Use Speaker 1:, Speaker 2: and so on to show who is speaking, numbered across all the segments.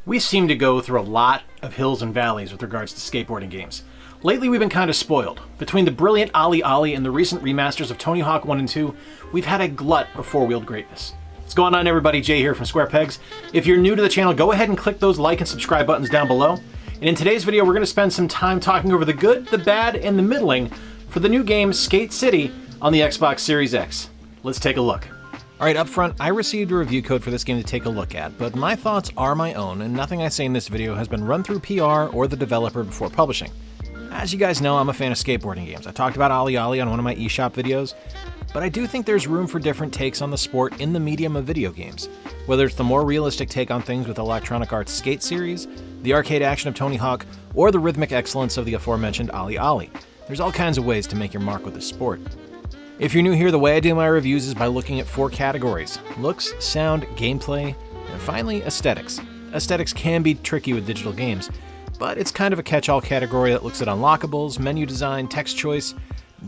Speaker 1: We seem to go through a lot of hills and valleys with regards to skateboarding games. Lately we've been kind of spoiled. Between the brilliant Ollie and the recent remasters of Tony Hawk 1 and 2, we've had a glut of four-wheeled greatness. What's going on, everybody? Jay here from Square Pegs. If you're new to the channel, go ahead and click those like and subscribe buttons down below. And in today's video, we're going to spend some time talking over the good, the bad, and the middling for the new game Skate City on the Xbox Series X. Let's take a look. Alright, up front, I received a review code for this game to take a look at, but my thoughts are my own, and nothing I say in this video has been run through PR or the developer before publishing. As you guys know, I'm a fan of skateboarding games. I talked about Ollie on one of my eShop videos, but I do think there's room for different takes on the sport in the medium of video games. Whether it's the more realistic take on things with Electronic Arts' Skate series, the arcade action of Tony Hawk, or the rhythmic excellence of the aforementioned Ollie. There's all kinds of ways to make your mark with this sport. If you're new here, the way I do my reviews is by looking at 4 categories: looks, sound, gameplay, and finally, aesthetics. Aesthetics can be tricky with digital games, but it's kind of a catch-all category that looks at unlockables, menu design, text choice.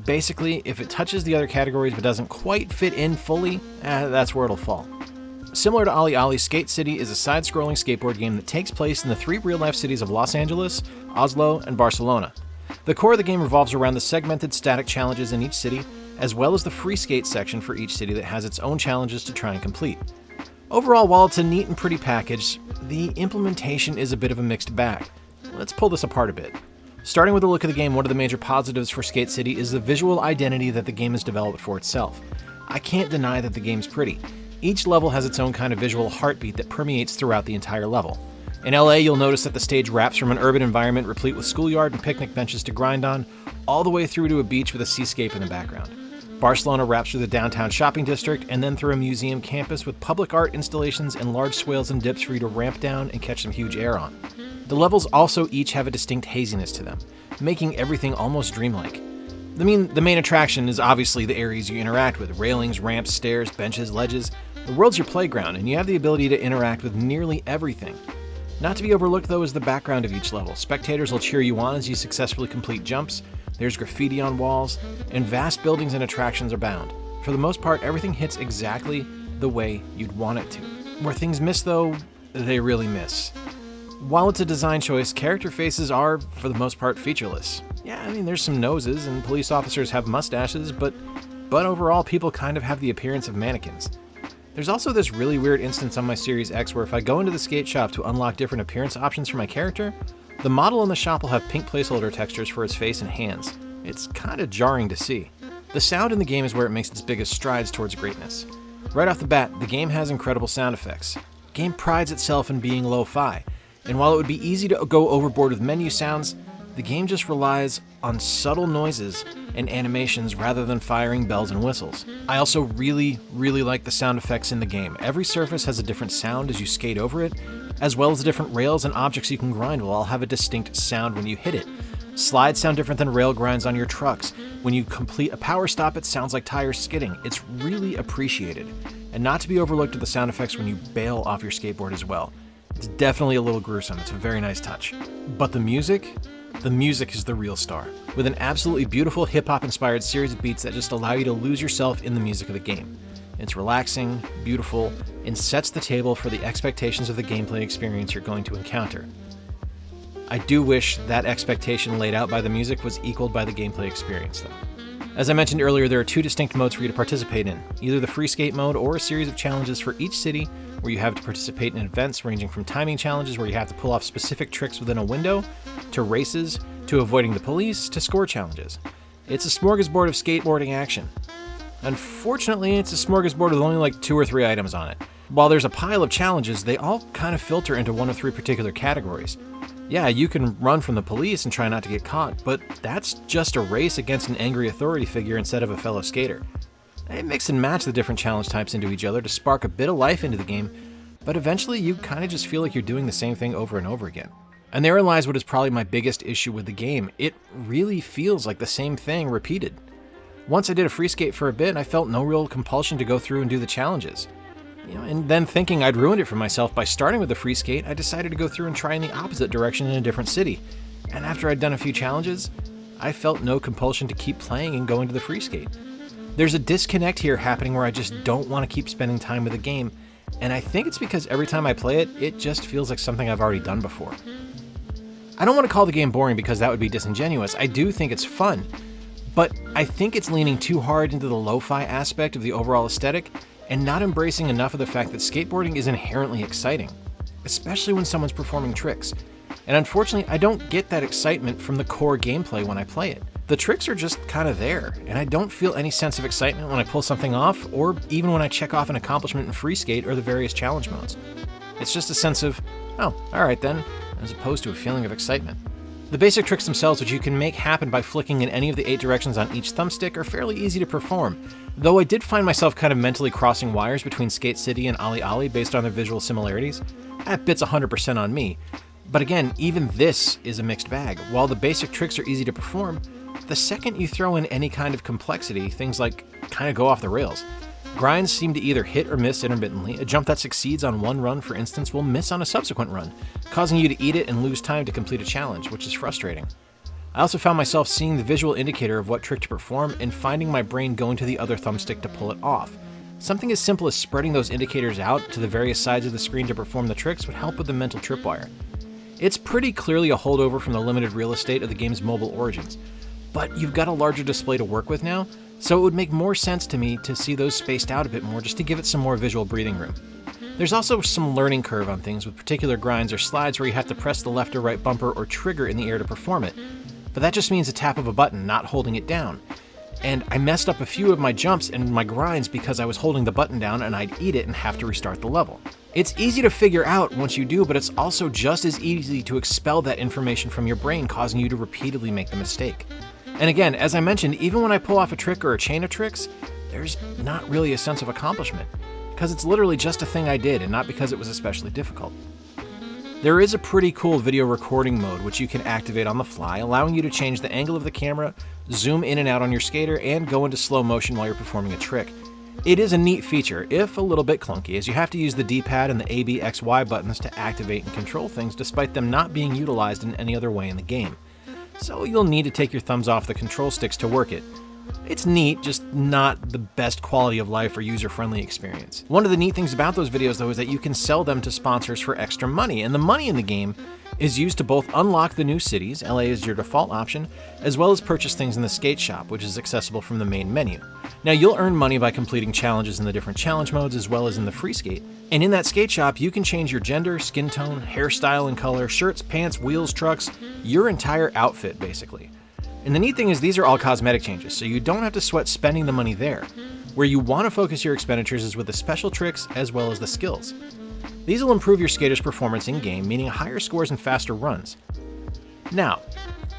Speaker 1: Basically, if it touches the other categories but doesn't quite fit in fully, that's where it'll fall. Similar to Ollie, Skate City is a side-scrolling skateboard game that takes place in the 3 real-life cities of Los Angeles, Oslo, and Barcelona. The core of the game revolves around the segmented static challenges in each city, as well as the free skate section for each city that has its own challenges to try and complete. Overall, while it's a neat and pretty package, the implementation is a bit of a mixed bag. Let's pull this apart a bit. Starting with a look at the game, one of the major positives for Skate City is the visual identity that the game has developed for itself. I can't deny that the game's pretty. Each level has its own kind of visual heartbeat that permeates throughout the entire level. In LA, you'll notice that the stage wraps from an urban environment replete with schoolyard and picnic benches to grind on, all the way through to a beach with a seascape in the background. Barcelona wraps through the downtown shopping district and then through a museum campus with public art installations and large swales and dips for you to ramp down and catch some huge air on. The levels also each have a distinct haziness to them, making everything almost dreamlike. The main attraction is obviously the areas you interact with: railings, ramps, stairs, benches, ledges. The world's your playground, and you have the ability to interact with nearly everything. Not to be overlooked, though, is the background of each level. Spectators will cheer you on as you successfully complete jumps. There's graffiti on walls, and vast buildings and attractions abound. For the most part, everything hits exactly the way you'd want it to. Where things miss, though, they really miss. While it's a design choice, character faces are, for the most part, featureless. Yeah, there's some noses, and police officers have mustaches, but overall, people kind of have the appearance of mannequins. There's also this really weird instance on my Series X where if I go into the skate shop to unlock different appearance options for my character, the model in the shop will have pink placeholder textures for its face and hands. It's kind of jarring to see. The sound in the game is where it makes its biggest strides towards greatness. Right off the bat, the game has incredible sound effects. The game prides itself in being lo-fi, and while it would be easy to go overboard with menu sounds, the game just relies on subtle noises and animations rather than firing bells and whistles. I also really like the sound effects in the game. Every surface has a different sound as you skate over it, as well as the different rails and objects you can grind will all have a distinct sound when you hit it. Slides sound different than rail grinds on your trucks. When you complete a power stop, it sounds like tires skidding. It's really appreciated. And not to be overlooked are the sound effects when you bail off your skateboard as well. It's definitely a little gruesome. It's a very nice touch. But the music is the real star, with an absolutely beautiful hip-hop inspired series of beats that just allow you to lose yourself in the music of the game. It's relaxing, beautiful, and sets the table for the expectations of the gameplay experience you're going to encounter. I do wish that expectation laid out by the music was equaled by the gameplay experience, though. As I mentioned earlier, there are 2 distinct modes for you to participate in, either the free skate mode or a series of challenges for each city where you have to participate in events ranging from timing challenges where you have to pull off specific tricks within a window, to races, to avoiding the police, to score challenges. It's a smorgasbord of skateboarding action. Unfortunately, it's a smorgasbord with only like 2 or 3 items on it. While there's a pile of challenges, they all kind of filter into 1 of 3 particular categories. Yeah, you can run from the police and try not to get caught, but that's just a race against an angry authority figure instead of a fellow skater. They mix and match the different challenge types into each other to spark a bit of life into the game, but eventually you kind of just feel like you're doing the same thing over and over again. And therein lies what is probably my biggest issue with the game. It really feels like the same thing repeated. Once I did a free skate for a bit, I felt no real compulsion to go through and do the challenges. And then thinking I'd ruined it for myself by starting with the free skate, I decided to go through and try in the opposite direction in a different city. And after I'd done a few challenges, I felt no compulsion to keep playing and going to the free skate. There's a disconnect here happening where I just don't want to keep spending time with the game, and I think it's because every time I play it, it just feels like something I've already done before. I don't want to call the game boring because that would be disingenuous. I do think it's fun, but I think it's leaning too hard into the lo-fi aspect of the overall aesthetic and not embracing enough of the fact that skateboarding is inherently exciting, especially when someone's performing tricks. And unfortunately, I don't get that excitement from the core gameplay when I play it. The tricks are just kind of there, and I don't feel any sense of excitement when I pull something off, or even when I check off an accomplishment in free skate or the various challenge modes. It's just a sense of, oh, alright then, as opposed to a feeling of excitement. The basic tricks themselves, which you can make happen by flicking in any of the 8 directions on each thumbstick, are fairly easy to perform, though I did find myself kind of mentally crossing wires between Skate City and Ollie Ollie based on their visual similarities. That bit's 100% on me. But again, even this is a mixed bag. While the basic tricks are easy to perform, the second you throw in any kind of complexity, things like kind of go off the rails. Grinds seem to either hit or miss intermittently. A jump that succeeds on one run, for instance, will miss on a subsequent run, causing you to eat it and lose time to complete a challenge, which is frustrating. I also found myself seeing the visual indicator of what trick to perform and finding my brain going to the other thumbstick to pull it off. Something as simple as spreading those indicators out to the various sides of the screen to perform the tricks would help with the mental tripwire. It's pretty clearly a holdover from the limited real estate of the game's mobile origins, but you've got a larger display to work with now, so it would make more sense to me to see those spaced out a bit more just to give it some more visual breathing room. There's also some learning curve on things with particular grinds or slides where you have to press the left or right bumper or trigger in the air to perform it, but that just means a tap of a button, not holding it down. And I messed up a few of my jumps and my grinds because I was holding the button down and I'd eat it and have to restart the level. It's easy to figure out once you do, but it's also just as easy to expel that information from your brain, causing you to repeatedly make the mistake. And again, as I mentioned, even when I pull off a trick or a chain of tricks, there's not really a sense of accomplishment, because it's literally just a thing I did and not because it was especially difficult. There is a pretty cool video recording mode which you can activate on the fly, allowing you to change the angle of the camera, zoom in and out on your skater, and go into slow motion while you're performing a trick. It is a neat feature, if a little bit clunky, as you have to use the D-pad and the A, B, X, Y buttons to activate and control things despite them not being utilized in any other way in the game. So you'll need to take your thumbs off the control sticks to work it. It's neat, just not the best quality of life or user-friendly experience. One of the neat things about those videos, though, is that you can sell them to sponsors for extra money, and the money in the game is used to both unlock the new cities, LA is your default option, as well as purchase things in the skate shop, which is accessible from the main menu. Now, you'll earn money by completing challenges in the different challenge modes as well as in the free skate. And in that skate shop, you can change your gender, skin tone, hairstyle and color, shirts, pants, wheels, trucks, your entire outfit, basically. And the neat thing is these are all cosmetic changes, so you don't have to sweat spending the money there. Where you want to focus your expenditures is with the special tricks as well as the skills. These will improve your skater's performance in-game, meaning higher scores and faster runs. Now,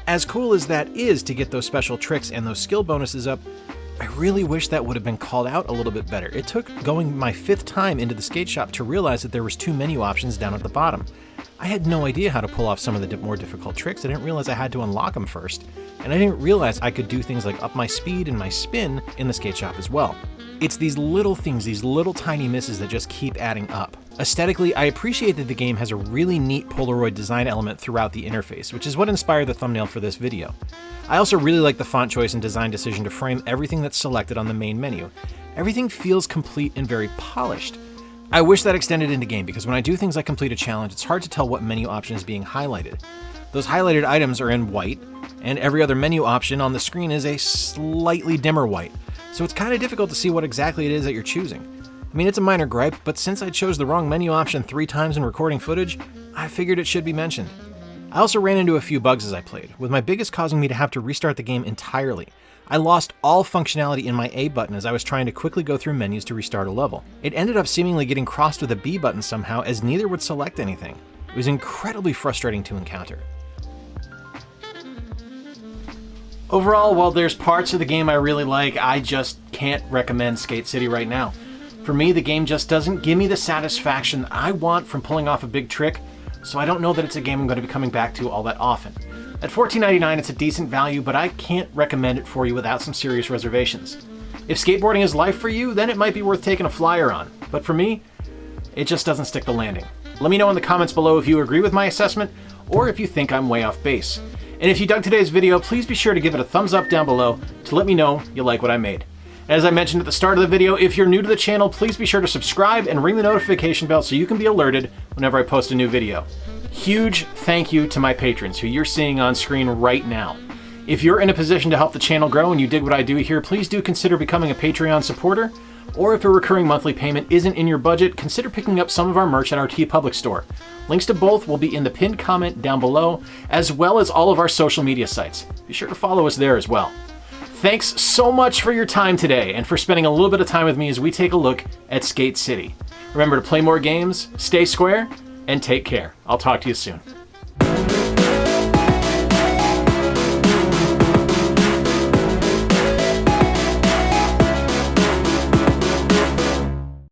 Speaker 1: as cool as that is to get those special tricks and those skill bonuses up, I really wish that would have been called out a little bit better. It took going my 5th time into the skate shop to realize that there was 2 menu options down at the bottom. I had no idea how to pull off some of the more difficult tricks. I didn't realize I had to unlock them first, and I didn't realize I could do things like up my speed and my spin in the skate shop as well. It's these little things, these little tiny misses that just keep adding up. Aesthetically, I appreciate that the game has a really neat Polaroid design element throughout the interface, which is what inspired the thumbnail for this video. I also really like the font choice and design decision to frame everything that's selected on the main menu. Everything feels complete and very polished. I wish that extended into game, because when I do things like complete a challenge, it's hard to tell what menu option is being highlighted. Those highlighted items are in white, and every other menu option on the screen is a slightly dimmer white, so it's kind of difficult to see what exactly it is that you're choosing. I mean, it's a minor gripe, but since I chose the wrong menu option 3 times in recording footage, I figured it should be mentioned. I also ran into a few bugs as I played, with my biggest causing me to have to restart the game entirely. I lost all functionality in my A button as I was trying to quickly go through menus to restart a level. It ended up seemingly getting crossed with a B button somehow, as neither would select anything. It was incredibly frustrating to encounter. Overall, while there's parts of the game I really like, I just can't recommend Skate City right now. For me, the game just doesn't give me the satisfaction I want from pulling off a big trick, so I don't know that it's a game I'm going to be coming back to all that often. At $14.99, it's a decent value, but I can't recommend it for you without some serious reservations. If skateboarding is life for you, then it might be worth taking a flyer on. But for me, it just doesn't stick the landing. Let me know in the comments below if you agree with my assessment, or if you think I'm way off base. And if you dug today's video, please be sure to give it a thumbs up down below to let me know you like what I made. As I mentioned at the start of the video, if you're new to the channel, please be sure to subscribe and ring the notification bell so you can be alerted whenever I post a new video. Huge thank you to my patrons who you're seeing on screen right now. If you're in a position to help the channel grow and you dig what I do here, please do consider becoming a Patreon supporter. Or if a recurring monthly payment isn't in your budget, consider picking up some of our merch at our TeePublic store. Links to both will be in the pinned comment down below, as well as all of our social media sites. Be sure to follow us there as well. Thanks so much for your time today and for spending a little bit of time with me as we take a look at Skate City. Remember to play more games, stay square, and take care. I'll talk to you soon.